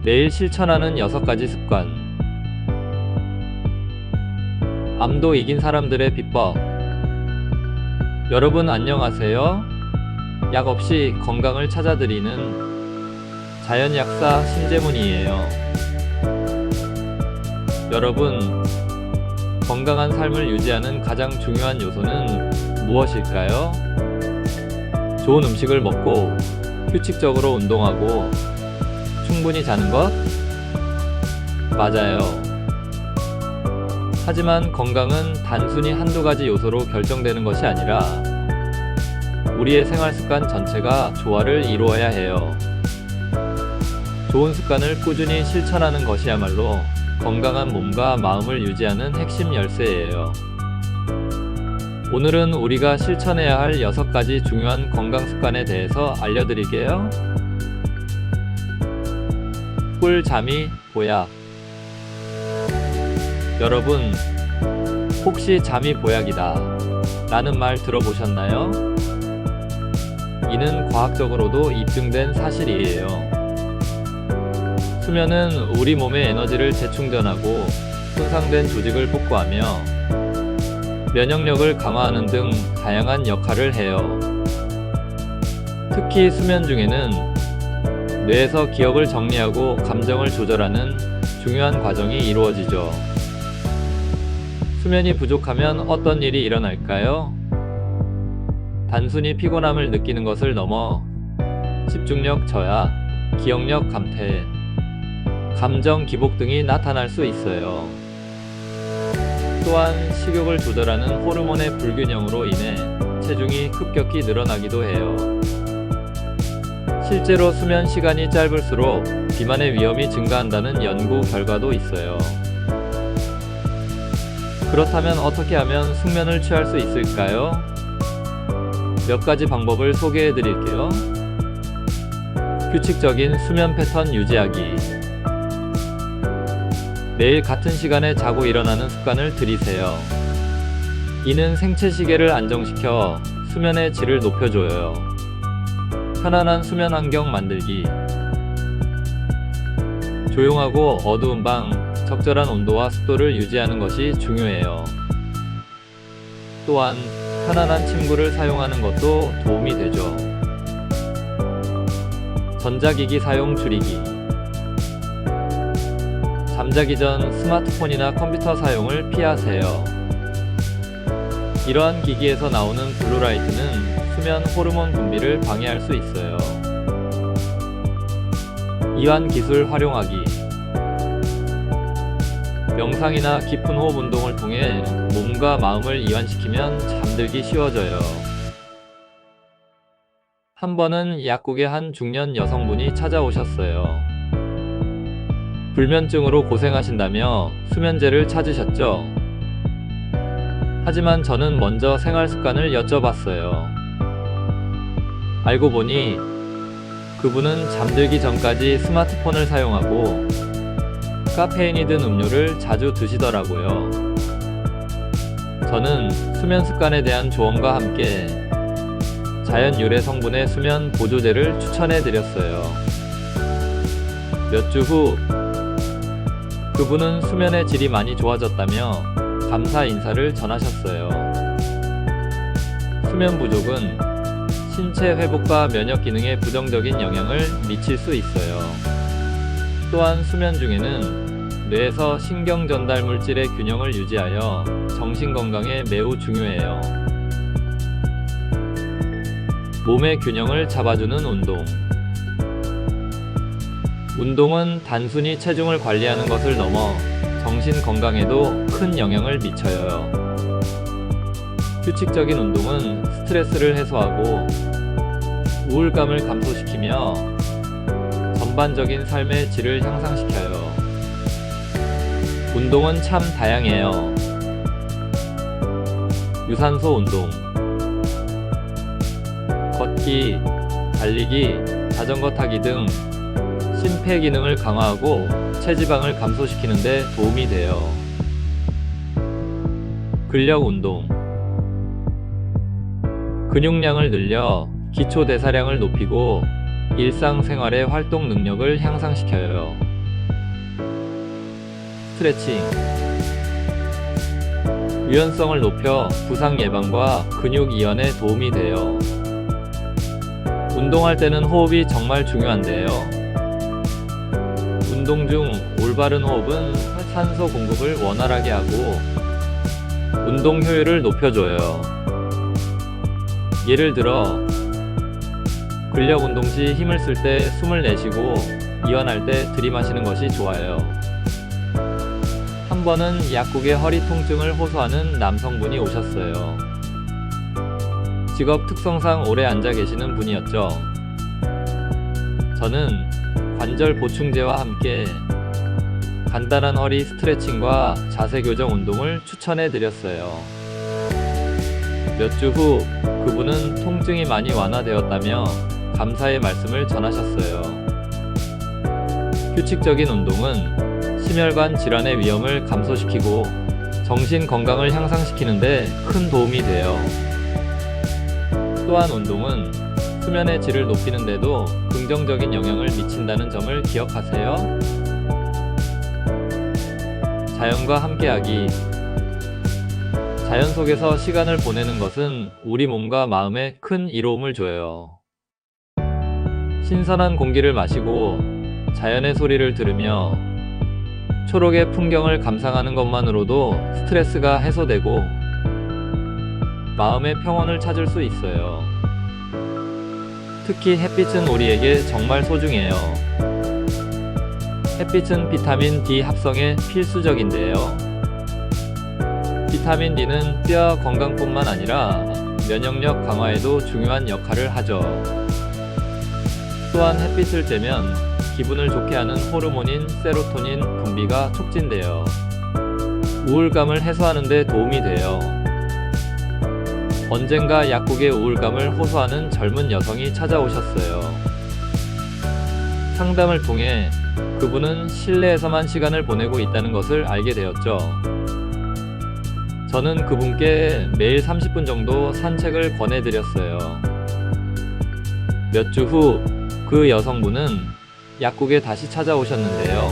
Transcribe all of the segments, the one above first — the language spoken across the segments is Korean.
매일 실천하는 6가지 습관. 암도 이긴 사람들의 비법. 여러분 안녕하세요. 약 없이 건강을 찾아드리는 자연약사 신재문이에요. 여러분, 건강한 삶을 유지하는 가장 중요한 요소는 무엇일까요? 좋은 음식을 먹고 규칙적으로 운동하고 충분히 자는 것? 맞아요. 하지만 건강은 단순히 한두 가지 요소로 결정되는 것이 아니라 우리의 생활 습관 전체가 조화를 이루어야 해요. 좋은 습관을 꾸준히 실천하는 것이야말로 건강한 몸과 마음을 유지하는 핵심 열쇠예요. 오늘은 우리가 실천해야 할 6가지 중요한 건강 습관에 대해서 알려드릴게요. 꿀잠이 보약. 여러분, 혹시 잠이 보약이다 라는 말 들어보셨나요? 이는 과학적으로도 입증된 사실이에요. 수면은 우리 몸의 에너지를 재충전하고 손상된 조직을 복구하며 면역력을 강화하는 등 다양한 역할을 해요. 특히 수면 중에는 뇌에서 기억을 정리하고 감정을 조절하는 중요한 과정이 이루어지죠. 수면이 부족하면 어떤 일이 일어날까요? 단순히 피곤함을 느끼는 것을 넘어 집중력 저하, 기억력 감퇴, 감정 기복 등이 나타날 수 있어요. 또한 식욕을 조절하는 호르몬의 불균형으로 인해 체중이 급격히 늘어나기도 해요. 실제로 수면 시간이 짧을수록 비만의 위험이 증가한다는 연구 결과도 있어요. 그렇다면 어떻게 하면 숙면을 취할 수 있을까요? 몇 가지 방법을 소개해 드릴게요. 규칙적인 수면 패턴 유지하기. 매일 같은 시간에 자고 일어나는 습관을 들이세요. 이는 생체 시계를 안정시켜 수면의 질을 높여줘요. 편안한 수면 환경 만들기. 조용하고 어두운 방, 적절한 온도와 습도를 유지하는 것이 중요해요. 또한 편안한 침구를 사용하는 것도 도움이 되죠. 전자기기 사용 줄이기. 잠자기 전 스마트폰이나 컴퓨터 사용을 피하세요. 이러한 기기에서 나오는 블루라이트는 수면 호르몬 분비를 방해할 수 있어요. 이완 기술 활용하기. 명상이나 깊은 호흡 운동을 통해 몸과 마음을 이완시키면 잠들기 쉬워져요. 한 번은 약국에 한 중년 여성분이 찾아오셨어요. 불면증으로 고생하신다며 수면제를 찾으셨죠? 하지만 저는 먼저 생활 습관을 여쭤봤어요. 알고 보니 그분은 잠들기 전까지 스마트폰을 사용하고 카페인이 든 음료를 자주 드시더라고요. 저는 수면 습관에 대한 조언과 함께 자연 유래 성분의 수면 보조제를 추천해 드렸어요. 몇 주 후 그분은 수면의 질이 많이 좋아졌다며 감사 인사를 전하셨어요. 수면 부족은 신체 회복과 면역 기능에 부정적인 영향을 미칠 수 있어요. 또한 수면 중에는 뇌에서 신경 전달 물질의 균형을 유지하여 정신 건강에 매우 중요해요. 몸의 균형을 잡아주는 운동. 운동은 단순히 체중을 관리하는 것을 넘어 정신 건강에도 큰 영향을 미쳐요. 규칙적인 운동은 스트레스를 해소하고 우울감을 감소시키며 전반적인 삶의 질을 향상시켜요. 운동은 참 다양해요. 유산소 운동, 걷기, 달리기, 자전거 타기 등 심폐 기능을 강화하고 체지방을 감소시키는 데 도움이 돼요. 근력 운동. 근육량을 늘려 기초 대사량을 높이고 일상생활의 활동 능력을 향상시켜요. 스트레칭. 유연성을 높여 부상 예방과 근육 이완에 도움이 돼요. 운동할 때는 호흡이 정말 중요한데요. 운동 중 올바른 호흡은 산소 공급을 원활하게 하고 운동 효율을 높여줘요. 예를 들어 근력 운동 시 힘을 쓸 때 숨을 내쉬고 이완할 때 들이마시는 것이 좋아요. 한 번은 약국에 허리 통증을 호소하는 남성분이 오셨어요. 직업 특성상 오래 앉아 계시는 분이었죠. 저는 관절 보충제와 함께 간단한 허리 스트레칭과 자세 교정 운동을 추천해 드렸어요. 몇 주 후 그분은 통증이 많이 완화되었다며 감사의 말씀을 전하셨어요. 규칙적인 운동은 심혈관 질환의 위험을 감소시키고 정신 건강을 향상시키는데 큰 도움이 돼요. 또한 운동은 수면의 질을 높이는 데도 긍정적인 영향을 미친다는 점을 기억하세요. 자연과 함께하기. 자연 속에서 시간을 보내는 것은 우리 몸과 마음에 큰 이로움을 줘요. 신선한 공기를 마시고 자연의 소리를 들으며 초록의 풍경을 감상하는 것만으로도 스트레스가 해소되고 마음의 평온을 찾을 수 있어요. 특히 햇빛은 우리에게 정말 소중해요. 햇빛은 비타민 D 합성에 필수적인데요. 비타민 D는 뼈 건강뿐만 아니라 면역력 강화에도 중요한 역할을 하죠. 또한 햇빛을 쬐면 기분을 좋게 하는 호르몬인 세로토닌 분비가 촉진돼요. 우울감을 해소하는 데 도움이 돼요. 언젠가 약국에 우울감을 호소하는 젊은 여성이 찾아오셨어요. 상담을 통해 그분은 실내에서만 시간을 보내고 있다는 것을 알게 되었죠. 저는 그분께 매일 30분 정도 산책을 권해드렸어요. 몇 주 후 그 여성분은 약국에 다시 찾아오셨는데요.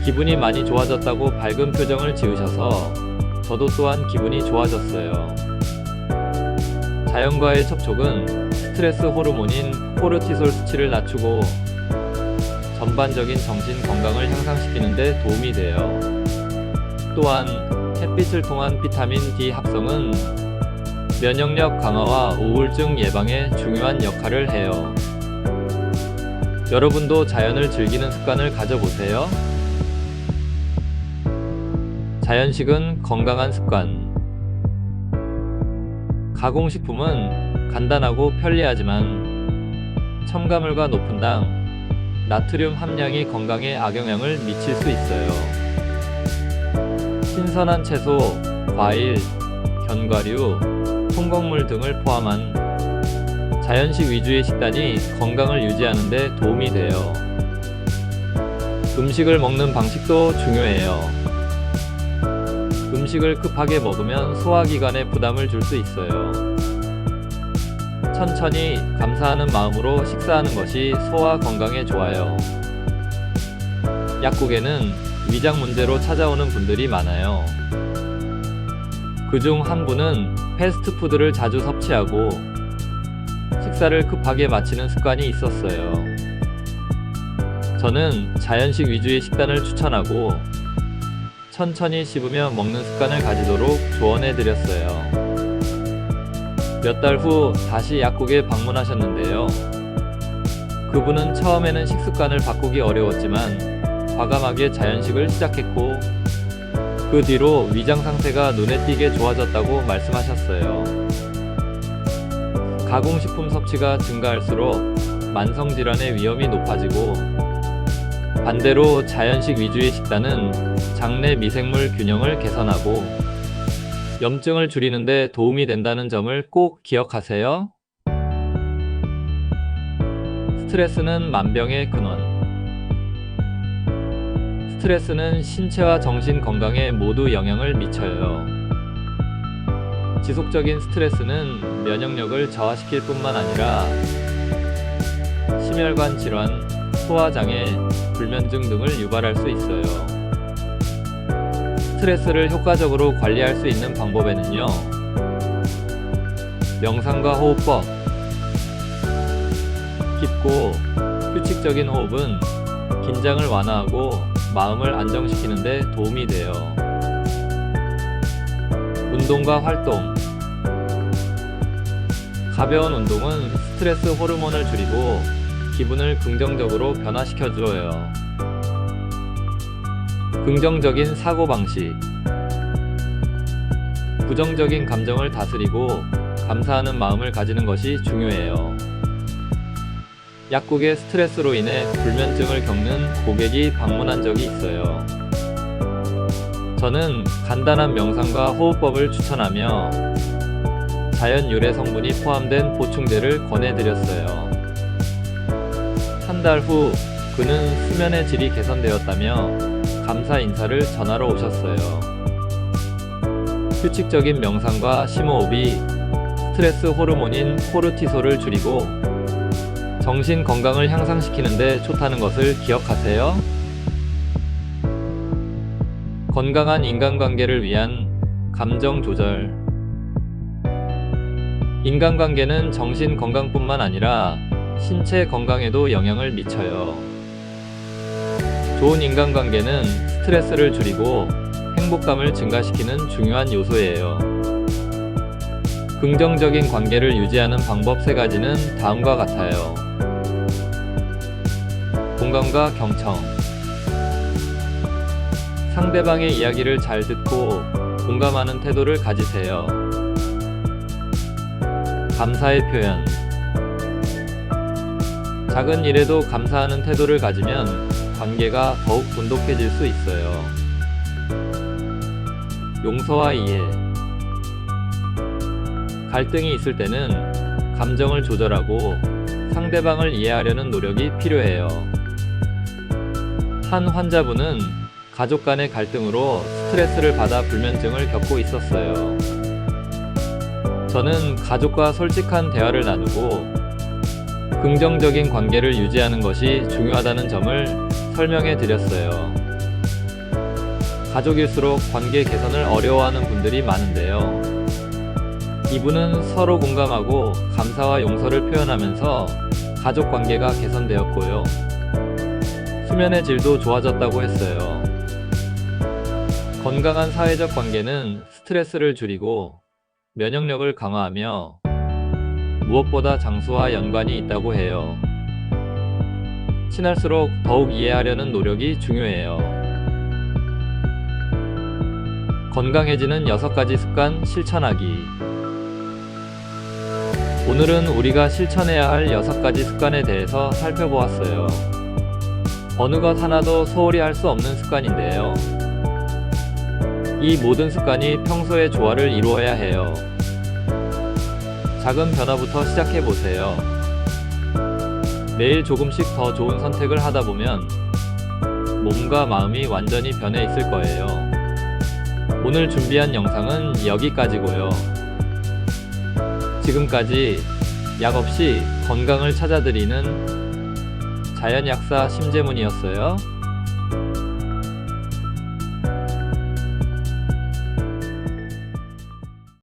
기분이 많이 좋아졌다고 밝은 표정을 지으셔서 저도 또한 기분이 좋아졌어요. 자연과의 접촉은 스트레스 호르몬인 코르티솔 수치를 낮추고 전반적인 정신 건강을 향상시키는 데 도움이 돼요. 또한 햇빛을 통한 비타민 D 합성은 면역력 강화와 우울증 예방에 중요한 역할을 해요. 여러분도 자연을 즐기는 습관을 가져보세요. 자연식은 건강한 습관. 가공식품은 간단하고 편리하지만 첨가물과 높은 당, 나트륨 함량이 건강에 악영향을 미칠 수 있어요. 신선한 채소, 과일, 견과류, 통곡물 등을 포함한 자연식 위주의 식단이 건강을 유지하는 데 도움이 돼요. 음식을 먹는 방식도 중요해요. 음식을 급하게 먹으면 소화기관에 부담을 줄 수 있어요. 천천히 감사하는 마음으로 식사하는 것이 소화 건강에 좋아요. 약국에는 위장 문제로 찾아오는 분들이 많아요. 그중 한 분은 패스트푸드를 자주 섭취하고 식사를 급하게 마치는 습관이 있었어요. 저는 자연식 위주의 식단을 추천하고 천천히 씹으며 먹는 습관을 가지도록 조언해드렸어요. 몇 달 후 다시 약국에 방문하셨는데요. 그분은 처음에는 식습관을 바꾸기 어려웠지만 과감하게 자연식을 시작했고 그 뒤로 위장 상태가 눈에 띄게 좋아졌다고 말씀하셨어요. 가공식품 섭취가 증가할수록 만성질환의 위험이 높아지고 반대로 자연식 위주의 식단은 장내 미생물 균형을 개선하고 염증을 줄이는 데 도움이 된다는 점을 꼭 기억하세요. 스트레스는 만병의 근원. 스트레스는 신체와 정신 건강에 모두 영향을 미쳐요. 지속적인 스트레스는 면역력을 저하시킬 뿐만 아니라 심혈관 질환, 소화장애, 불면증 등을 유발할 수 있어요. 스트레스를 효과적으로 관리할 수 있는 방법에는요, 명상과 호흡법. 깊고 규칙적인 호흡은 긴장을 완화하고 마음을 안정시키는 데 도움이 돼요. 운동과 활동. 가벼운 운동은 스트레스 호르몬을 줄이고 기분을 긍정적으로 변화시켜줘요. 긍정적인 사고방식. 부정적인 감정을 다스리고 감사하는 마음을 가지는 것이 중요해요. 약국의 스트레스로 인해 불면증을 겪는 고객이 방문한 적이 있어요. 저는 간단한 명상과 호흡법을 추천하며 자연 유래 성분이 포함된 보충제를 권해드렸어요. 한 달 후 그는 수면의 질이 개선되었다며 감사 인사를 전하러 오셨어요. 규칙적인 명상과 심호흡이 스트레스 호르몬인 코르티솔을 줄이고 정신 건강을 향상시키는 데 좋다는 것을 기억하세요. 건강한 인간관계를 위한 감정 조절. 인간관계는 정신 건강뿐만 아니라 신체 건강에도 영향을 미쳐요. 좋은 인간관계는 스트레스를 줄이고 행복감을 증가시키는 중요한 요소예요. 긍정적인 관계를 유지하는 방법 3가지는 다음과 같아요. 공감과 경청. 상대방의 이야기를 잘 듣고 공감하는 태도를 가지세요. 감사의 표현. 작은 일에도 감사하는 태도를 가지면 관계가 더욱 돈독해질 수 있어요. 용서와 이해. 갈등이 있을 때는 감정을 조절하고 상대방을 이해하려는 노력이 필요해요. 한 환자분은 가족 간의 갈등으로 스트레스를 받아 불면증을 겪고 있었어요. 저는 가족과 솔직한 대화를 나누고 긍정적인 관계를 유지하는 것이 중요하다는 점을 설명해 드렸어요. 가족일수록 관계 개선을 어려워하는 분들이 많은데요. 이분은 서로 공감하고 감사와 용서를 표현하면서 가족 관계가 개선되었고요. 수면의 질도 좋아졌다고 했어요. 건강한 사회적 관계는 스트레스를 줄이고 면역력을 강화하며 무엇보다 장수와 연관이 있다고 해요. 친할수록 더욱 이해하려는 노력이 중요해요. 건강해지는 6가지 습관 실천하기. 오늘은 우리가 실천해야 할 6가지 습관에 대해서 살펴보았어요. 어느 것 하나도 소홀히 할 수 없는 습관인데요. 이 모든 습관이 평소에 조화를 이루어야 해요. 작은 변화부터 시작해보세요. 매일 조금씩 더 좋은 선택을 하다 보면 몸과 마음이 완전히 변해 있을 거예요. 오늘 준비한 영상은 여기까지고요. 지금까지 약 없이 건강을 찾아드리는 자연약사 심재문이었어요.